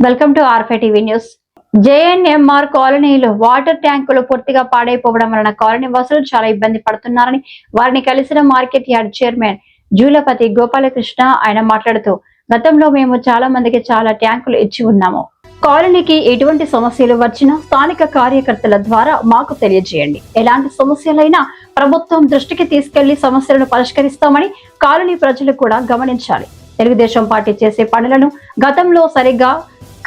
Welcome to ఆర్ఫే TV news. JNMR కాలనీలో water ట్యాంకులు పూర్తిగా పాడైపోవడం వలన కాలనీ వాసులు చాలా ఇబ్బంది పడుతున్నారని వారిని కలిసిన మార్కెట్ యార్డ్ చైర్మన్ జూలపతి గోపాలకృష్ణ ఆయన మాట్లాడుతూ, గతంలో మేము చాలా మందికి చాలా ట్యాంకులు ఇచ్చి ఉన్నాము. కాలనీకి ఎటువంటి సమస్యలు వచ్చినా స్థానిక కార్యకర్తల ద్వారా మాకు తెలియజేయండి. ఎలాంటి సమస్యలైనా ప్రభుత్వం దృష్టికి తీసుకెళ్లి సమస్యలను పరిష్కరిస్తామని కాలనీ ప్రజలు కూడా గమనించాలి. తెలుగుదేశం పార్టీ చేసే పనులను గతంలో సరిగ్గా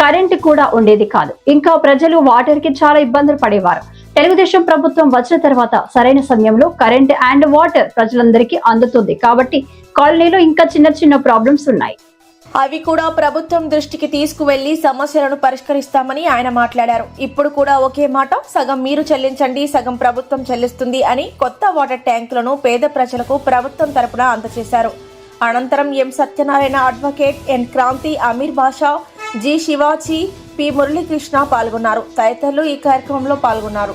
కరెంటు కూడా ఉండేది కాదు. ఇంకా ప్రజలు వాటర్ కి చాలా ఇబ్బందులు పడేవారు. తెలుగుదేశం ప్రభుత్వం వచ్చిన తర్వాత సరైన సమయంలో కరెంట్ అండ్ వాటర్ ప్రజలందరికీ అందుతుంది. కాబట్టి కాలనీలో ఇంకా చిన్న చిన్న ప్రాబ్లమ్స్ ఉన్నాయి. అవి కూడా ప్రభుత్వం దృష్టికి తీసుకువెళ్లి సమస్యలను పరిష్కరిస్తామని ఆయన మాట్లాడారు. ఇప్పుడు కూడా ఒకే మాట, సగం మీరు చెల్లించండి, సగం ప్రభుత్వం చెల్లిస్తుంది అని కొత్త వాటర్ ట్యాంకులను పేద ప్రజలకు ప్రభుత్వం తరపున అందజేశారు. అనంతరం ఎం సత్యనారాయణ, అడ్వకేట్ ఎన్ క్రాంతి, అమీర్ బాషా, జి శివాజీ, పి మురళీకృష్ణ పాల్గొన్నారు. తదితరులు ఈ కార్యక్రమంలో పాల్గొన్నారు.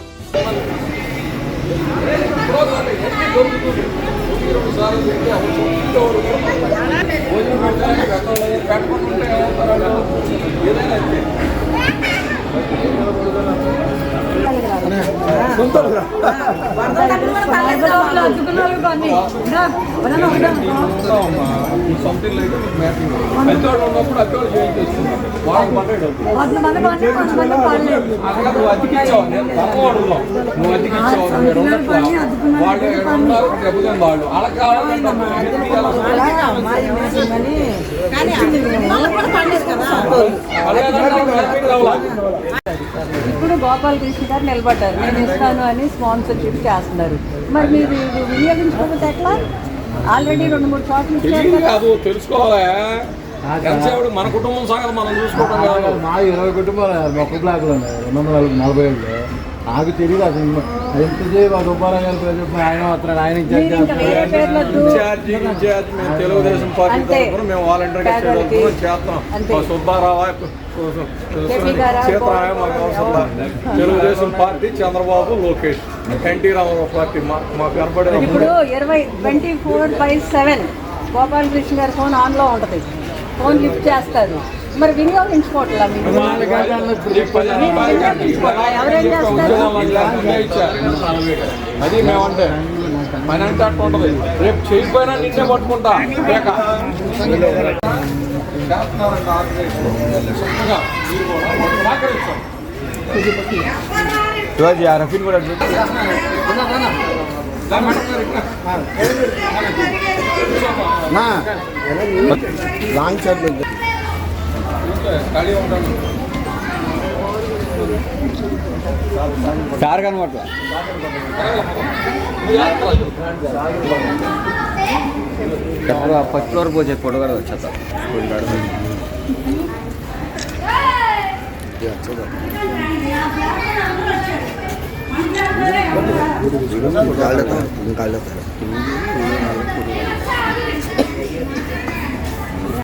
ఇప్పుడు గోపాలకృష్ణ గారు నిలబడ్డారు, నేను ఇస్తాను అని స్పాన్సర్షిప్ చేస్తున్నారు. మరి మీరు వినియోగించుకోకపోతే ఎట్లా? ఆల్రెడీ 2-3 చోట్ల ఇచ్చారు. తెలుసుకోవాలి. మన కుటుంబం సంగతి మనం చూసుకోవడం. మా 20 కుటుంబాలు ఒక్క బ్లాక్లో ఉన్నాయి, 247. నాకు తెలియదు అసలు ఎంతసేపు ఆ రూపాయలు ఆయన వస్తున్నాడు, ఆయన తెలుగుదేశం పార్టీ తరఫున మేము వాలంటీర్గా చేస్తున్నాం. సుబ్బారావు, సీతారాయ మాకు అవసరం. తెలుగుదేశం పార్టీ చంద్రబాబు, లోకేష్, ఎన్టీ రామారావు పార్టీ మాకు కనపడే. ఇప్పుడు 24/7 గోపాలకృష్ణ గారి ఫోన్ ఆన్లో ఉంటుంది, ఫోన్ లిఫ్ట్ చేస్తారు. మరి వినియోగించుకోవట్లా మీరు? ఎవరేం చేస్తారు? అది మేమంటే పని అంటే అట్లా ఉంటుంది. రేపు చేయకపోయినా నిన్నే పట్టుకుంటా. శివాజీ ఆ రఫీన్ కూడా లాంగ్ షాట్ సార్ కనబట్ల ఫస్ట్ ఫ్లోర్ పోచే ఫోటో కూడా వచ్చేస్తా.